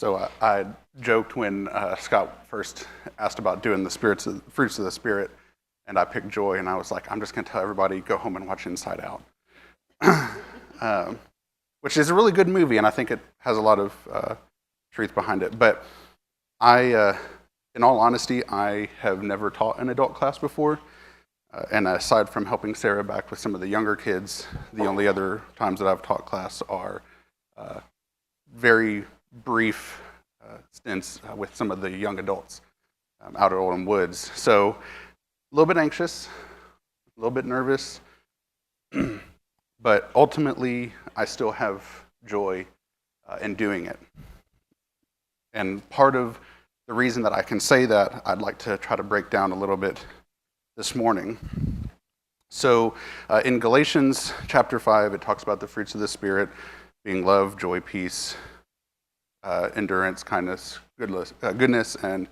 So I joked when Scott first asked about doing the fruits of the spirit, and I picked joy, and I was like, I'm just going to tell everybody go home and watch Inside Out, which is a really good movie, and I think it has a lot of truth behind it. But in all honesty, I have never taught an adult class before, and aside from helping Sarah back with some of the younger kids, the only other times that I've taught class are very brief stints with some of the young adults out at Oldham Woods. So a little bit anxious, a little bit nervous, but ultimately I still have joy in doing it. And part of the reason that I can say that, I'd like to try to break down a little bit this morning. So in Galatians chapter 5, it talks about the fruits of the Spirit being love, joy, peace, endurance, kindness, goodness, and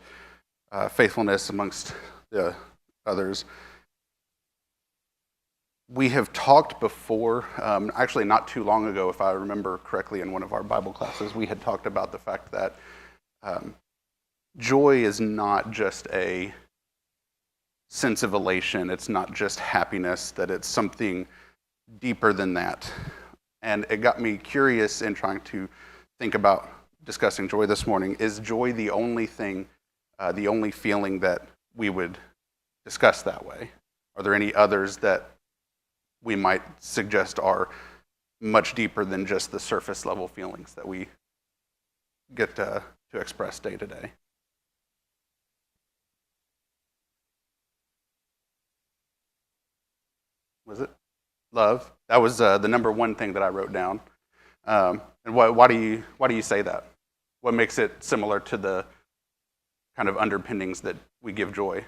faithfulness, amongst the others. We have talked before, actually not too long ago, if I remember correctly, in one of our Bible classes, we had talked about the fact that joy is not just a sense of elation, it's not just happiness, that it's something deeper than that. And it got me curious in trying to think about discussing joy this morning. Is joy the only thing, the only feeling that we would discuss that way? Are there any others that we might suggest are much deeper than just the surface level feelings that we get to express day to day? Was it love? That was the number one thing that I wrote down. And why do you say that? What makes it similar to the kind of underpinnings that we give joy?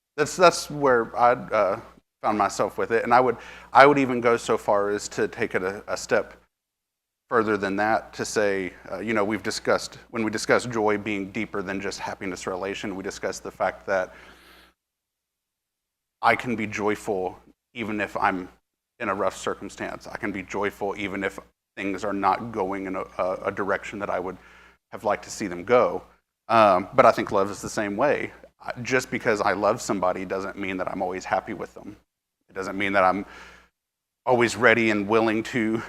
That's where I found myself with it, and I would even go so far as to take it a step further than that, to say, when we discuss joy being deeper than just happiness or elation, we discuss the fact that I can be joyful even if I'm in a rough circumstance. I can be joyful even if things are not going in a direction that I would have liked to see them go. But I think love is the same way. Just because I love somebody doesn't mean that I'm always happy with them. It doesn't mean that I'm always ready and willing to,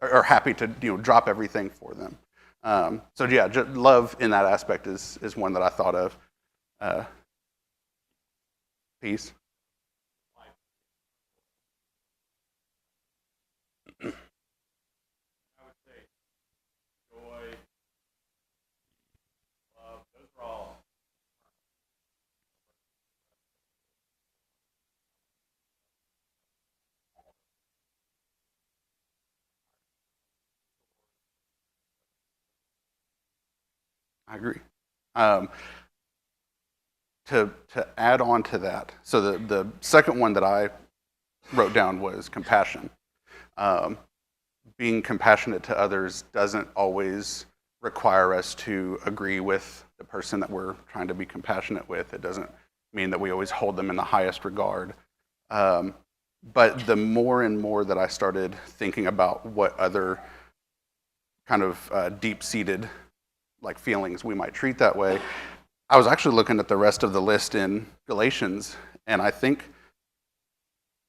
or happy to, drop everything for them. So yeah, love in that aspect is one that I thought of. Peace. I agree. Um, to add on to that, so the second one that I wrote down was compassion. Um, Being compassionate to others doesn't always require us to agree with the person that we're trying to be compassionate with. It doesn't mean that we always hold them in the highest regard. But the more and more that I started thinking about what other kind of deep-seated feelings we might treat that way, I was actually looking at the rest of the list in Galatians, and I think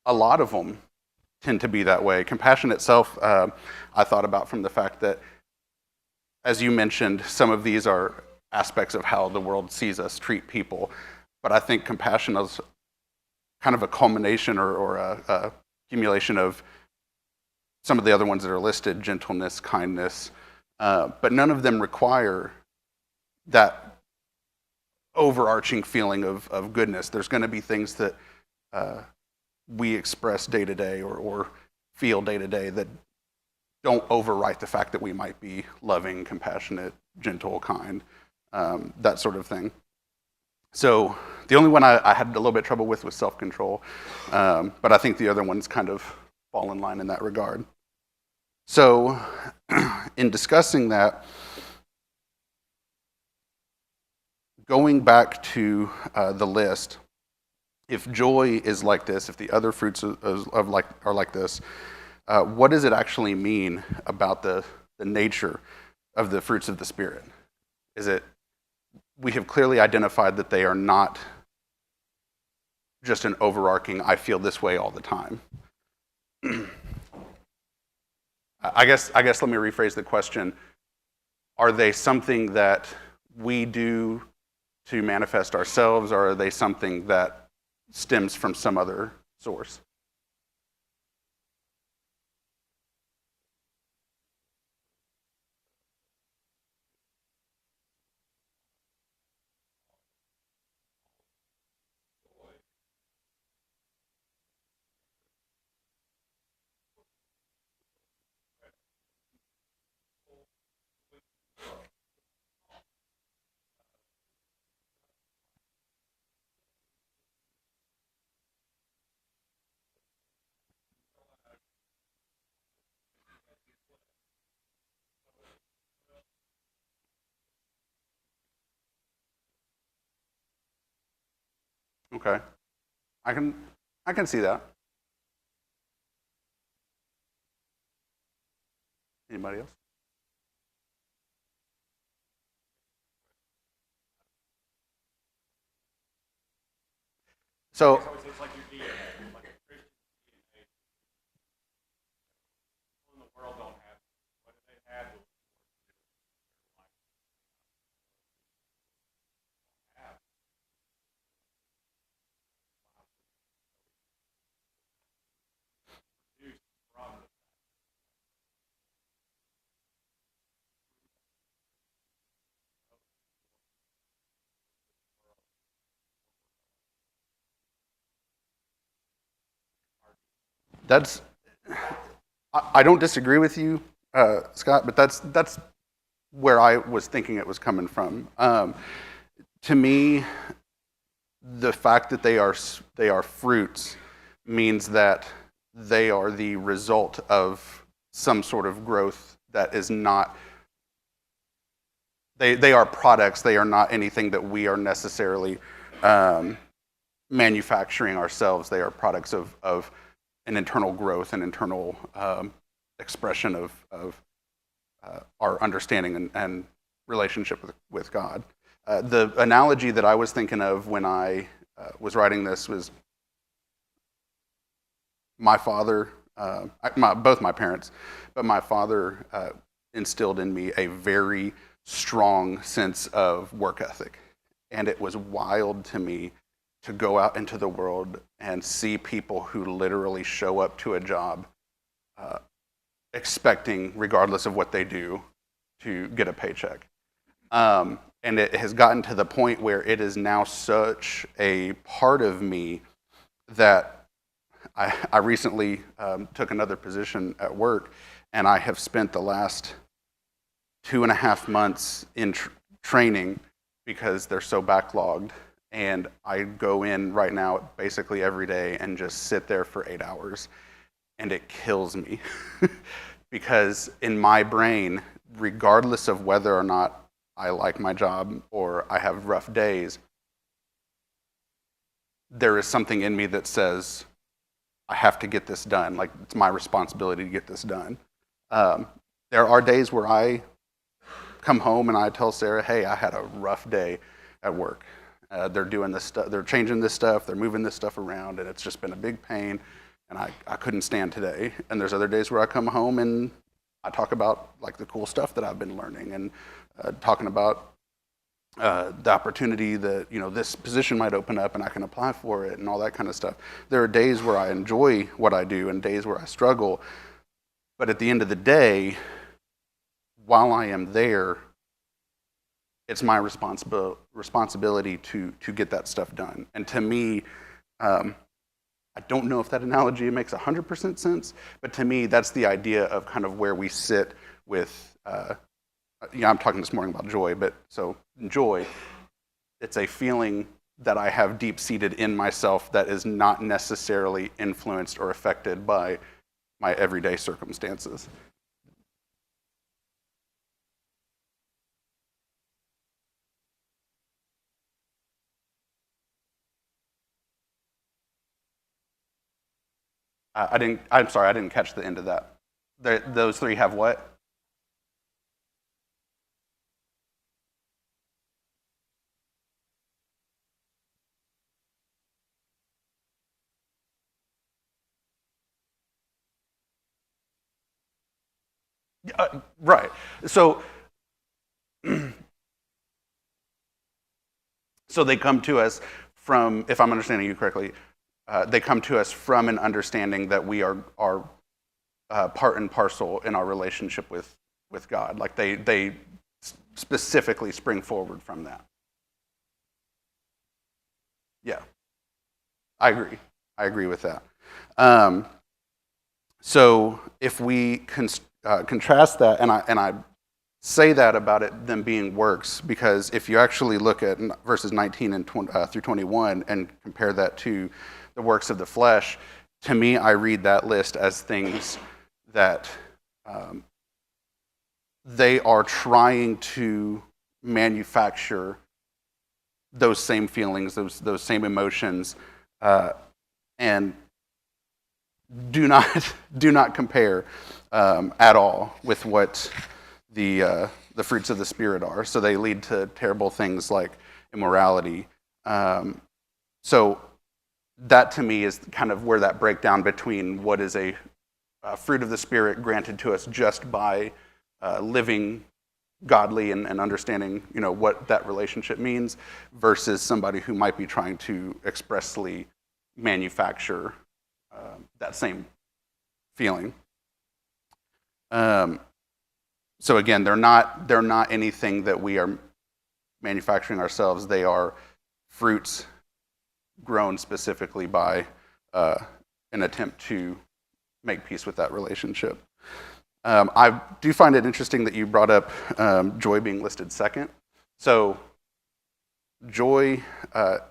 a lot of them tend to be that way. Compassion itself, I thought about from the fact that, as you mentioned, some of these are aspects of how the world sees us treat people, but I think compassion is kind of a culmination or a accumulation of some of the other ones that are listed: gentleness, kindness, but none of them require that overarching feeling of goodness. There's going to be things that we express day to day or feel day to day that don't overwrite the fact that we might be loving, compassionate, gentle, kind, that sort of thing. So the only one I had a little bit of trouble with was self-control, but I think the other ones kind of fall in line in that regard. So in discussing that, going back to the list, if joy is like this, if the other fruits are like this, what does it actually mean about the nature of the fruits of the Spirit? We have clearly identified that they are not just an overarching, I feel this way all the time. I guess let me rephrase the question. Are they something that we do to manifest ourselves, or are they something that stems from some other source? Okay, I can see that. Anybody else? So It's like your DNA, like a Christian DNA. In the world don't have what they had was have. Produced from the that's I don't disagree with you, Scott, but that's where I was thinking it was coming from. To me, the fact that they are fruits means that they are the result of some sort of growth that is not. They are products. They are not anything that we are necessarily manufacturing ourselves. They are products of an internal growth, an internal expression of our understanding and relationship with God. The analogy that I was thinking of when I was writing this was my father, both my parents, but my father instilled in me a very strong sense of work ethic. And it was wild to me to go out into the world and see people who literally show up to a job expecting, regardless of what they do, to get a paycheck. And it has gotten to the point where it is now such a part of me that I recently took another position at work, and I have spent the last 2.5 months in training because they're so backlogged. And I go in right now basically every day and just sit there for 8 hours. And it kills me because in my brain, regardless of whether or not I like my job or I have rough days, there is something in me that says, I have to get this done. Like, it's my responsibility to get this done. There are days where I come home and I tell Sarah, hey, I had a rough day at work. They're doing this stuff, they're changing this stuff, they're moving this stuff around, and it's just been a big pain, and I couldn't stand today. And there's other days where I come home and I talk about like the cool stuff that I've been learning and talking about the opportunity that, you know, this position might open up and I can apply for it and all that kind of stuff. There are days where I enjoy what I do and days where I struggle. But at the end of the day, while I am there, it's my responsibility to get that stuff done. And to me, I don't know if that analogy makes 100% sense, but to me, that's the idea of kind of where we sit with, I'm talking this morning about joy, but so joy, it's a feeling that I have deep-seated in myself that is not necessarily influenced or affected by my everyday circumstances. I'm sorry, I didn't catch the end of that. Those three have what? Right. So, so they come to us from, if I'm understanding you correctly, they come to us from an understanding that we are part and parcel in our relationship with God. Like they specifically spring forward from that. Yeah, I agree. I agree with that. Um, so if we contrast that, and I say that about it them being works, because if you actually look at verses 19 and through 21 and compare that to the works of the flesh, to me, I read that list as things that they are trying to manufacture those same feelings, those same emotions, and do not do not compare at all with what the fruits of the spirit are. So they lead to terrible things like immorality. So that to me is kind of where that breakdown between what is a fruit of the spirit granted to us just by living godly and understanding, what that relationship means, versus somebody who might be trying to expressly manufacture that same feeling. So again, they're not anything that we are manufacturing ourselves. They are fruits grown specifically by an attempt to make peace with that relationship. I do find it interesting that you brought up joy being listed second. So joy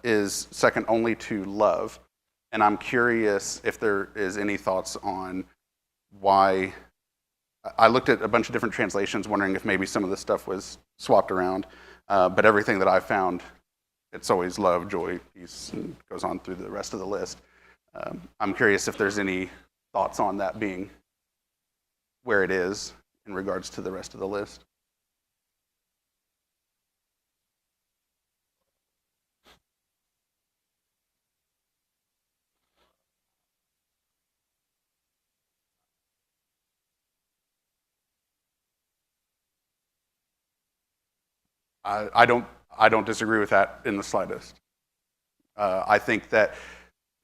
is second only to love, and I'm curious if there is any thoughts on why. I looked at a bunch of different translations, wondering if maybe some of the stuff was swapped around, but everything that I found, it's always love, joy, peace, and goes on through the rest of the list. I'm curious if there's any thoughts on that being where it is in regards to the rest of the list. I don't disagree with that in the slightest. I think that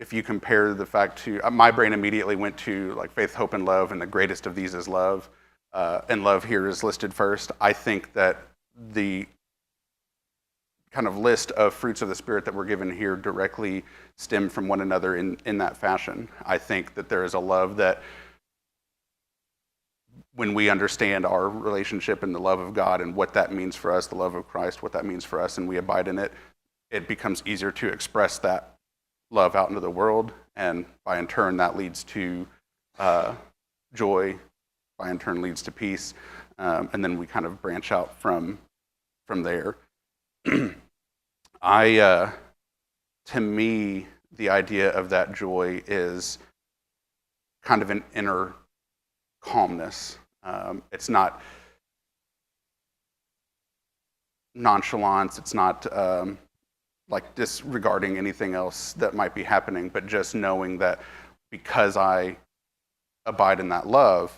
if you compare the fact to, my brain immediately went to like faith, hope, and love, and the greatest of these is love, and love here is listed first. I think that the kind of list of fruits of the Spirit that we're given here directly stem from one another in that fashion. I think that there is a love that, when we understand our relationship and the love of God and what that means for us, the love of Christ, what that means for us, and we abide in it, it becomes easier to express that love out into the world, and by in turn that leads to joy, by in turn leads to peace, and then we kind of branch out from there. To me, the idea of that joy is kind of an inner calmness. It's not nonchalance. It's not like disregarding anything else that might be happening, but just knowing that because I abide in that love,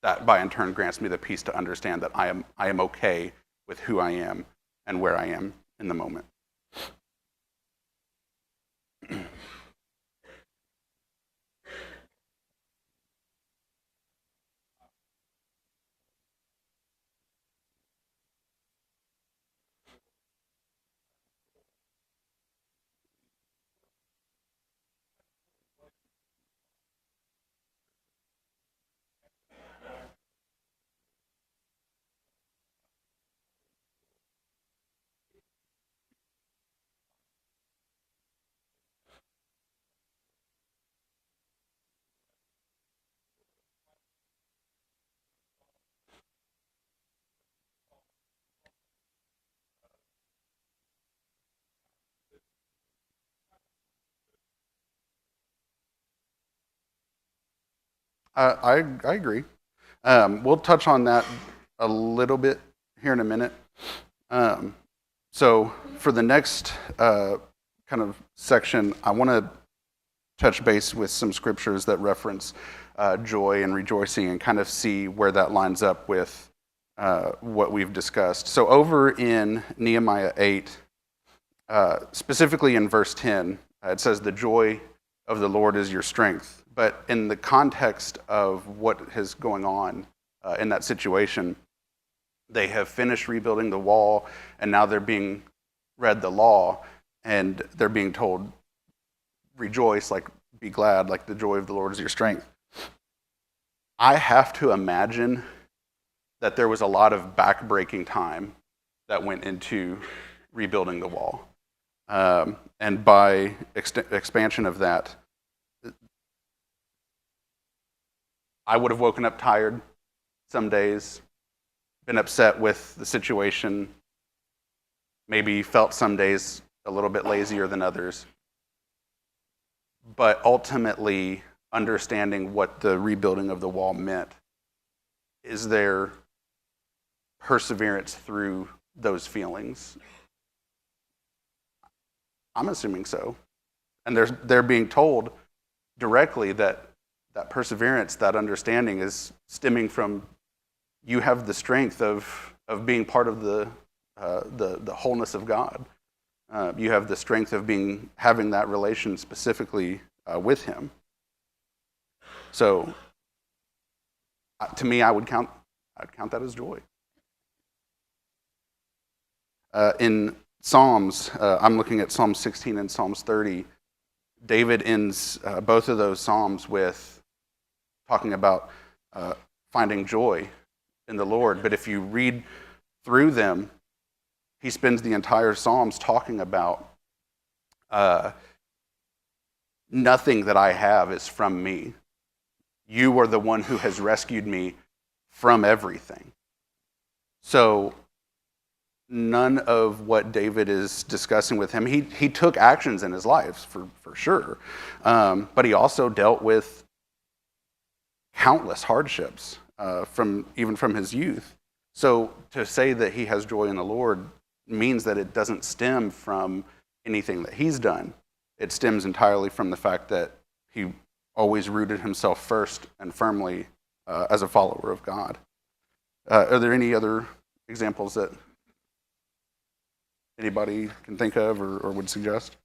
that by in turn grants me the peace to understand that I am okay with who I am and where I am in the moment. I agree. We'll touch on that a little bit here in a minute. Um, so for the next kind of section, I want to touch base with some scriptures that reference joy and rejoicing and kind of see where that lines up with what we've discussed. So over in Nehemiah 8, specifically in verse 10, it says, "The joy of the Lord is your strength." But in the context of what is going on in that situation, they have finished rebuilding the wall, and now they're being read the law, and they're being told, rejoice, like be glad, like the joy of the Lord is your strength. I have to imagine that there was a lot of backbreaking time that went into rebuilding the wall. And by expansion of that, I would have woken up tired some days, been upset with the situation, maybe felt some days a little bit lazier than others. But ultimately, understanding what the rebuilding of the wall meant, is there perseverance through those feelings? I'm assuming so. And they're being told directly that that perseverance, that understanding is stemming from you have the strength of being part of the wholeness of God. You have the strength of having that relation specifically with Him. So, to me, I'd count that as joy. In Psalms, I'm looking at Psalm 16 and Psalms 30. David ends both of those Psalms with talking about finding joy in the Lord. But if you read through them, he spends the entire Psalms talking about nothing that I have is from me. You are the one who has rescued me from everything. So none of what David is discussing with him, he took actions in his life for sure, but he also dealt with countless hardships from his youth. So to say that he has joy in the Lord means that it doesn't stem from anything that he's done. It stems entirely from the fact that he always rooted himself first and firmly as a follower of God. Are there any other examples that anybody can think of or would suggest?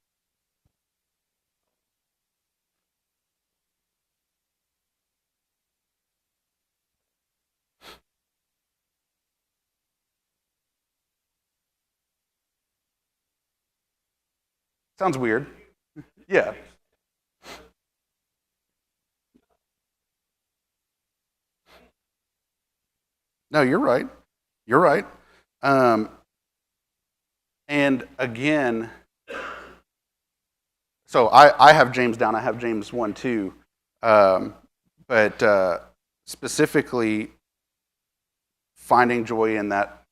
Sounds weird. Yeah. No, you're right. You're right. And again, so I have James down. I have James 1, 2. But specifically, finding joy in that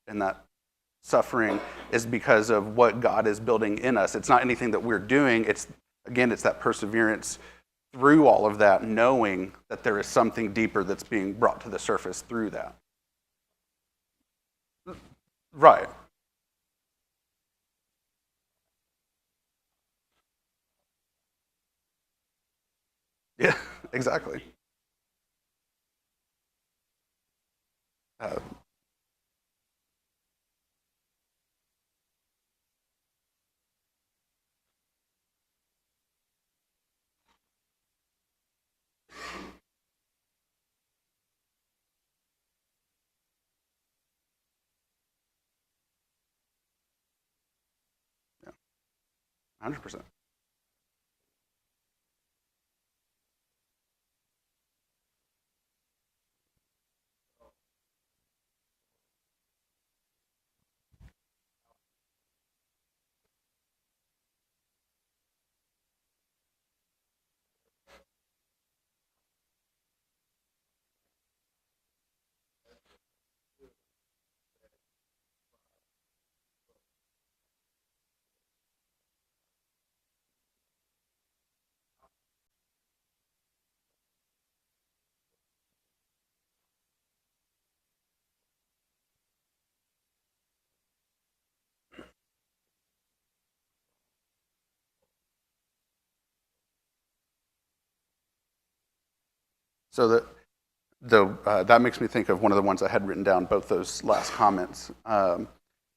suffering is because of what God is building in us. It's not anything that we're doing. It's that perseverance through all of that, knowing that there is something deeper that's being brought to the surface through that. Right. Yeah, exactly. Uh, 100%. So that makes me think of one of the ones I had written down, both those last comments.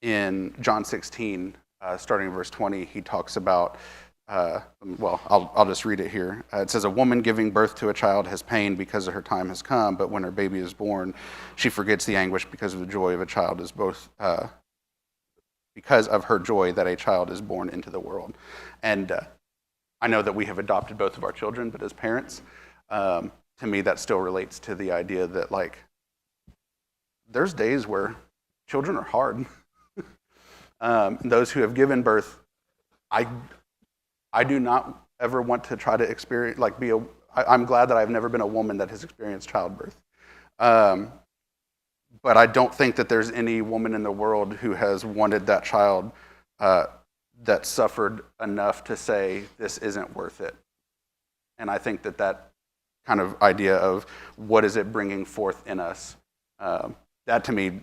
In John 16, starting in verse 20, he talks about, I'll just read it here. It says, "A woman giving birth to a child has pain because her time has come, but when her baby is born, she forgets the anguish because of the joy of a child is both, because of her joy that a child is born into the world." And I know that we have adopted both of our children, but as parents, to me, that still relates to the idea that, like, there's days where children are hard. Those who have given birth, I do not ever want to try to experience, like, I'm glad that I've never been a woman that has experienced childbirth. But I don't think that there's any woman in the world who has wanted that child that suffered enough to say, this isn't worth it. And I think that kind of idea of what is it bringing forth in us, that to me,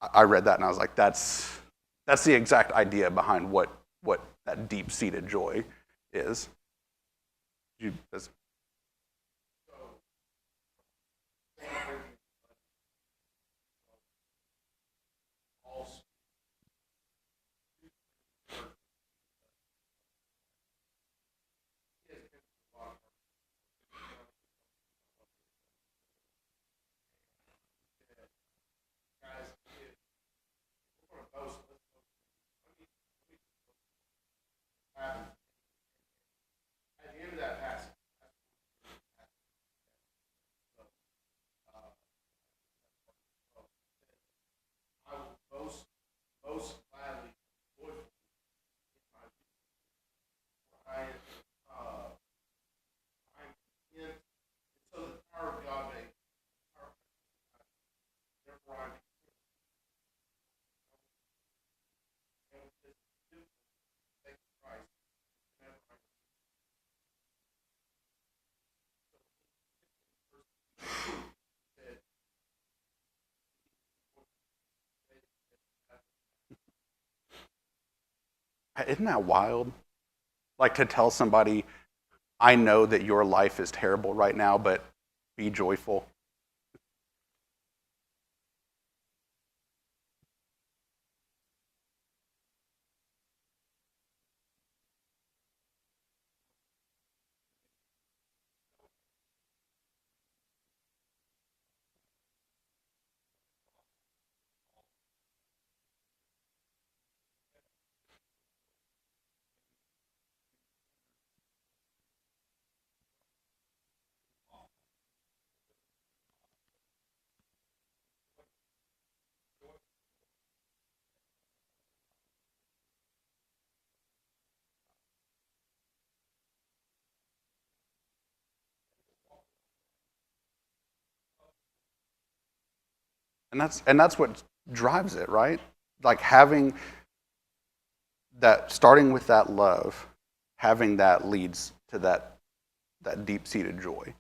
I read that and I was like, that's the exact idea behind what that deep-seated joy is. At the end of that passage, I will most gladly, joyfully in my Jesus. I'm in, so the power of God may, therefore I'm in, and with this beautiful faith of Christ, whenever I'm Isn't that wild? Like, to tell somebody, I know that your life is terrible right now, but be joyful. And that's what drives it, right? Like, having that, starting with that love, having that leads to that deep-seated joy.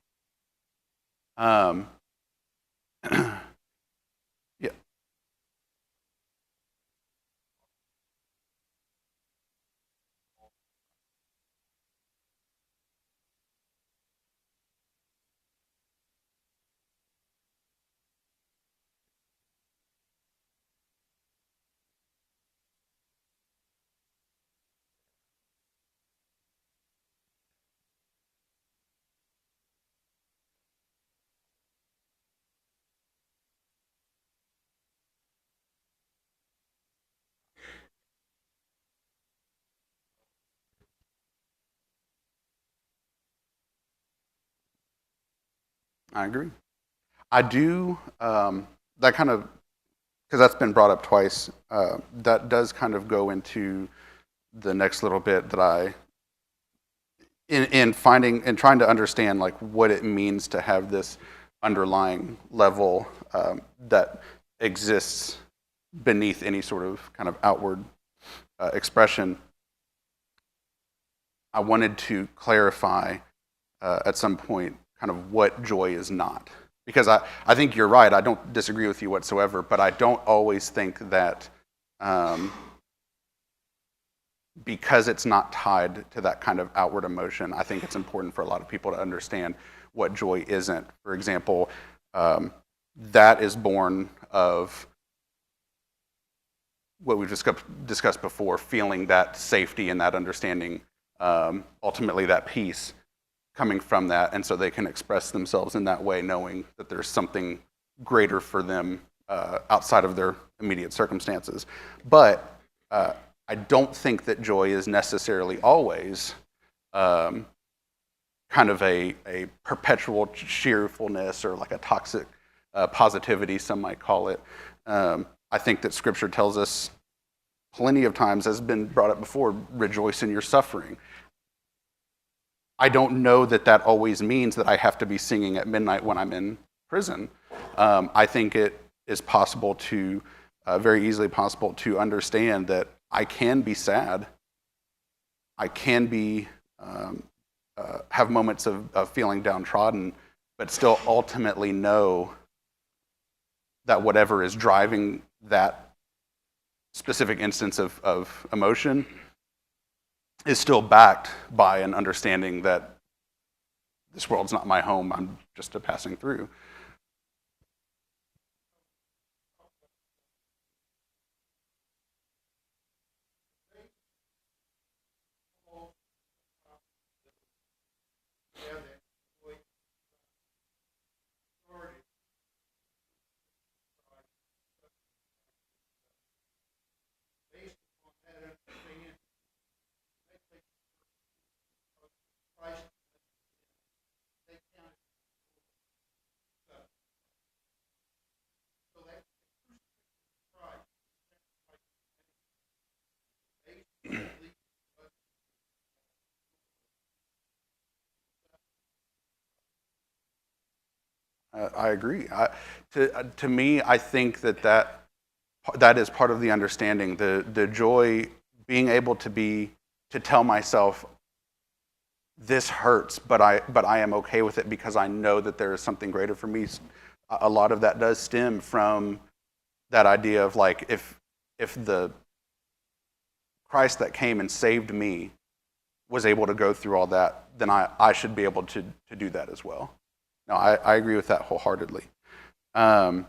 Yeah. I agree. I do, that kind of, because that's been brought up twice, that does kind of go into the next little bit that in finding and trying to understand, like, what it means to have this underlying level that exists beneath any sort of kind of outward expression. I wanted to clarify at some point kind of what joy is not. Because I think you're right, I don't disagree with you whatsoever, but I don't always think that because it's not tied to that kind of outward emotion, I think it's important for a lot of people to understand what joy isn't. For example, that is born of what we've discussed before, feeling that safety and that understanding, ultimately that peace coming from that, and so they can express themselves in that way, knowing that there's something greater for them outside of their immediate circumstances. But I don't think that joy is necessarily always kind of a perpetual cheerfulness or like a toxic positivity, some might call it. I think that Scripture tells us plenty of times, as has been brought up before, rejoice in your suffering. I don't know that that always means that I have to be singing at midnight when I'm in prison. I think it is possible to, very easily possible to understand that I can be sad. I can be, have moments of feeling downtrodden, but still ultimately know that whatever is driving that specific instance of emotion is still backed by an understanding that this world's not my home, I'm just a passing through. I agree. To me, I think that is part of the understanding. The joy, being able to tell myself, this hurts, but I am okay with it because I know that there is something greater for me. A lot of that does stem from that idea of like, if the Christ that came and saved me was able to go through all that, then I should be able to do that as well. No, I agree with that wholeheartedly. Oh,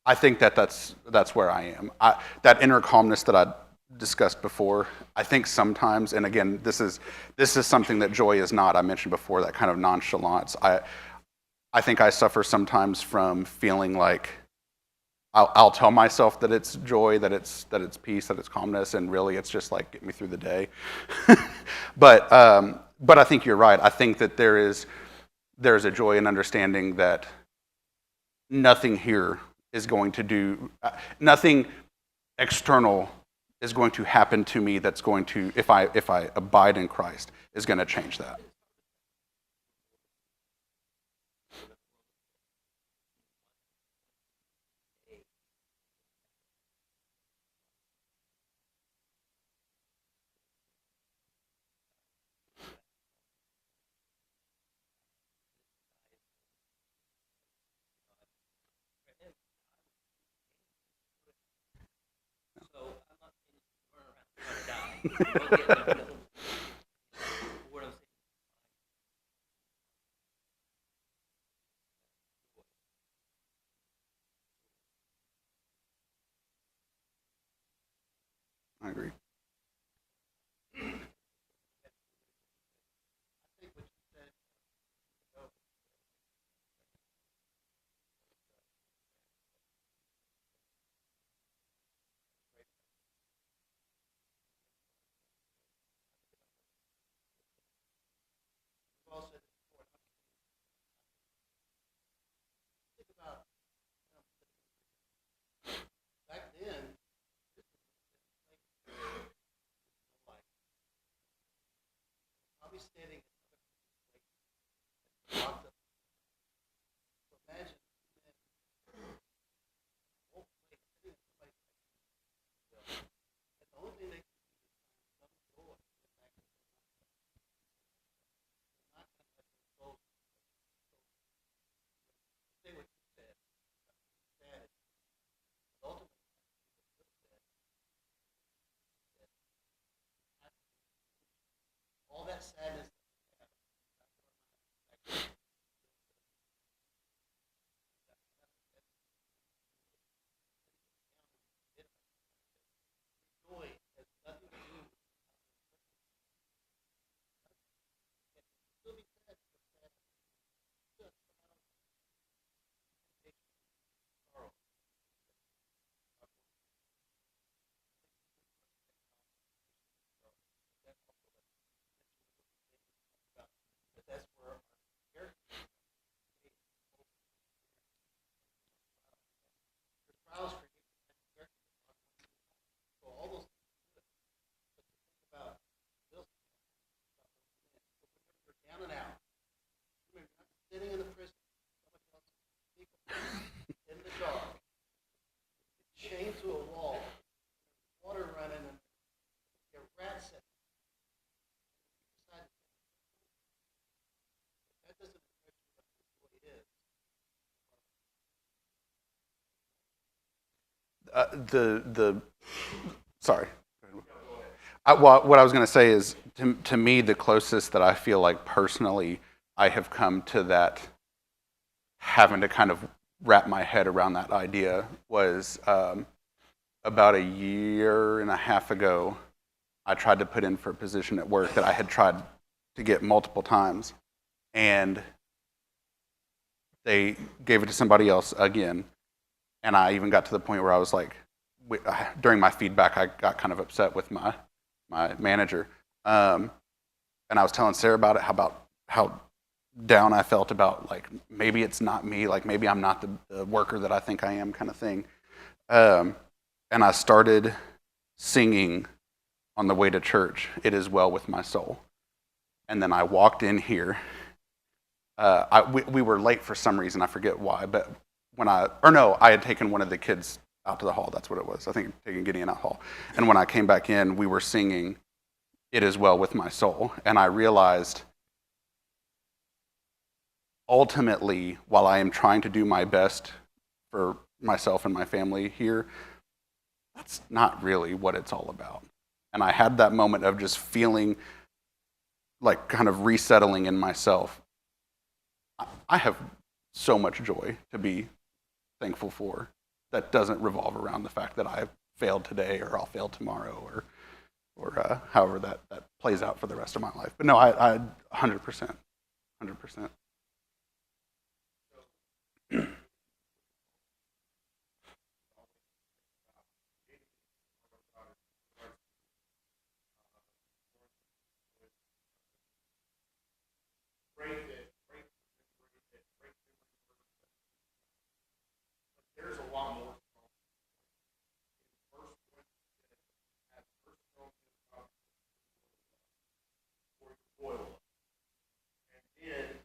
I think that's where I am. That inner calmness that I discussed before. I think sometimes, and again, this is something that joy is not. I mentioned before that kind of nonchalance. I think I suffer sometimes from feeling like I'll tell myself that it's joy, that it's peace, that it's calmness, and really it's just like get me through the day. But I think you're right. I think that there's a joy in understanding that nothing here is going to do, nothing external is going to happen to me that's going to, if I abide in Christ, is going to change that. I agree. I think what you said, you know, you've all said this before. Think about, back then, this was like probably standing in other places, locked up. So imagine whole place sitting in a place like this. And the only thing they can do is find some door to get back to their not going to let them close. Say what you said. Sad. But ultimately, all that sadness joy has nothing to do with it. Still be sad, but sad. Just sorrow. But that's where our character trials create character. So all those things are good. But to think about this, whenever you're down and out, remember you're not sitting in the prison, somebody else in the dark, chained to a wall, water running, and your rat set. That doesn't affect what joy is. Sorry. Well, what I was going to say is, to me, the closest that I feel like personally I have come to that, having to kind of wrap my head around that idea, was about a year and a half ago. I tried to put in for a position at work that I had tried to get multiple times, and they gave it to somebody else again. And I even got to the point where I was like, during my feedback, I got kind of upset with my manager, and I was telling Sarah about it, how down I felt about, like, maybe it's not me, like maybe I'm not the worker that I think I am, kind of thing. And I started singing on the way to church, "It Is Well With My Soul." And then I walked in here. We were late for some reason, I forget why, but I had taken one of the kids out to the hall. That's what it was. I think taking Gideon out hall. And when I came back in, we were singing "It Is Well With My Soul." And I realized, ultimately, while I am trying to do my best for myself and my family here, that's not really what it's all about. And I had that moment of just feeling like kind of resettling in myself. I have so much joy to be thankful for that doesn't revolve around the fact that I failed today or I'll fail tomorrow or however that plays out for the rest of my life. But no, I 100%. There's a lot more. First one has personal for your oil. And then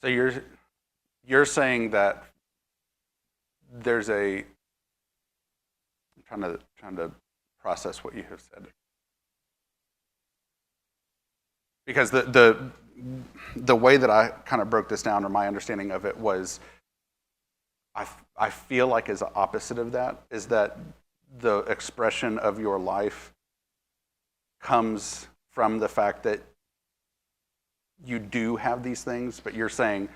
So you're saying that there's a I'm trying to process what you have said, because the way that I kind of broke this down, or my understanding of it was, I feel like is the opposite of that, is that the expression of your life comes from the fact that you do have these things, but you're saying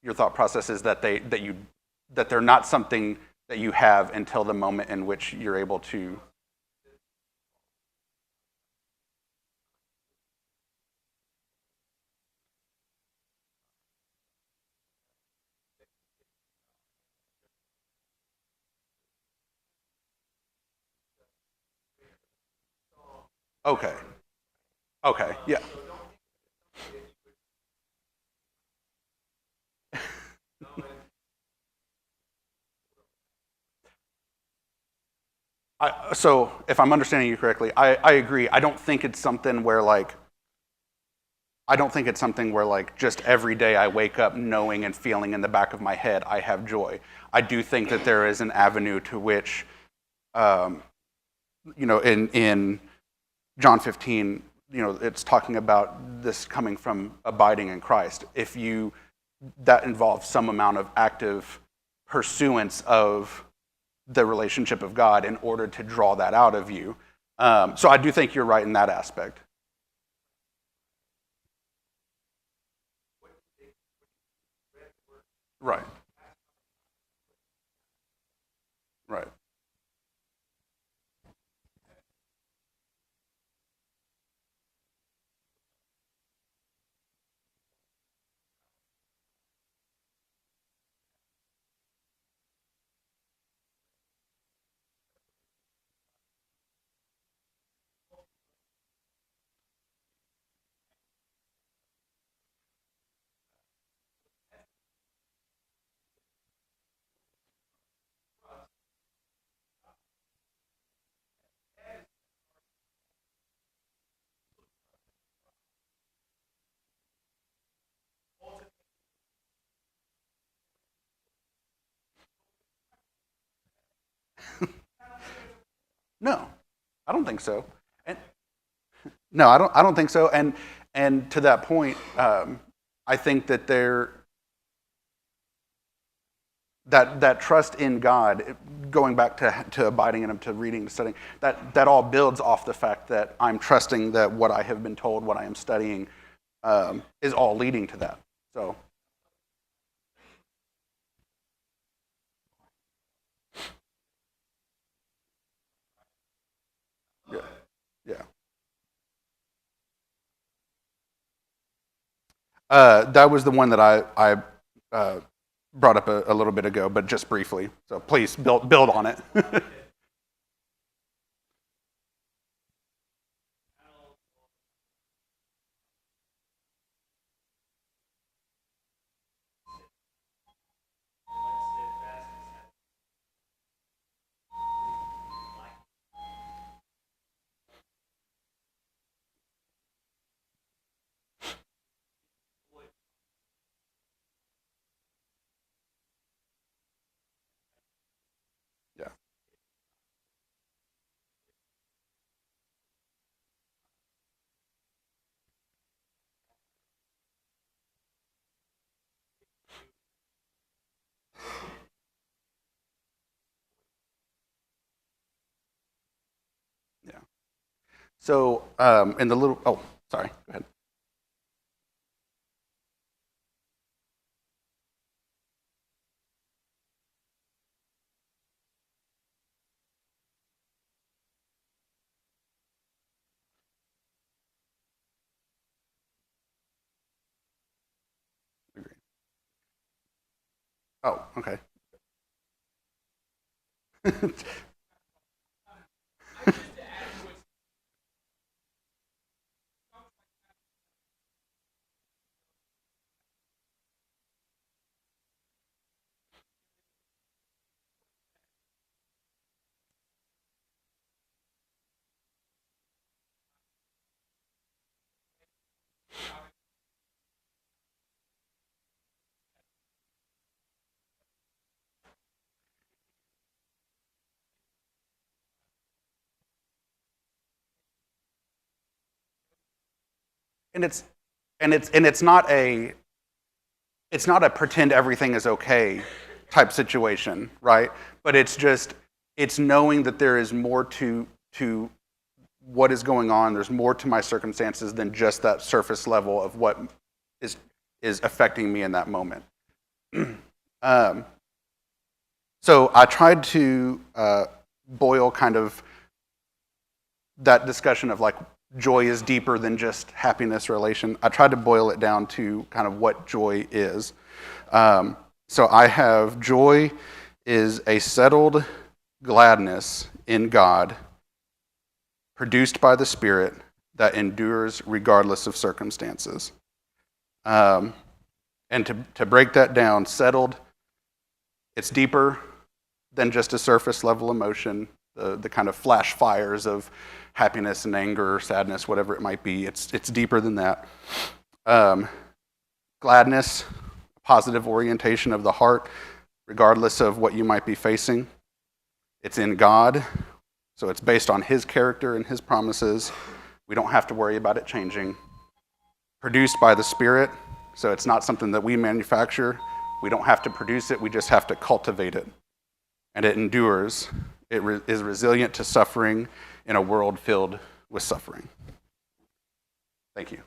your thought process is that they're not something that you have until the moment in which you're able to. Okay. Okay. Yeah. So if I'm understanding you correctly, I agree. I don't think it's something where like just every day I wake up knowing and feeling in the back of my head I have joy. I do think that there is an avenue to which, um, in John 15, it's talking about this coming from abiding in Christ. That involves some amount of active pursuance of the relationship of God in order to draw that out of you. So I do think you're right in that aspect. Right. Right. No, I don't think so. And no, I don't think so. And to that point, I think that that trust in God, going back to abiding in Him, to reading and studying, that all builds off the fact that I'm trusting that what I have been told, what I am studying, is all leading to that. So yeah, yeah. That was the one that I brought up a little bit ago, but just briefly. So please build on it. Yeah, yeah. So in the little, oh, sorry, go ahead. Agree. Oh, okay. and it's not a pretend everything is okay type situation, right? But it's knowing that there is more to what is going on. There's more to my circumstances than just that surface level of what is affecting me in that moment. So I tried to boil kind of that discussion of like joy is deeper than just happiness or elation. I tried to boil it down to kind of what joy is. So I have joy is a settled gladness in God, produced by the Spirit, that endures regardless of circumstances. And to break that down, settled, it's deeper than just a surface level emotion, the kind of flash fires of happiness and anger or sadness, whatever it might be. It's deeper than that. Gladness, positive orientation of the heart, regardless of what you might be facing. It's in God, so it's based on His character and His promises. We don't have to worry about it changing. Produced by the Spirit, so it's not something that we manufacture. We don't have to produce it, we just have to cultivate it. And it endures. It is resilient to suffering in a world filled with suffering. Thank you.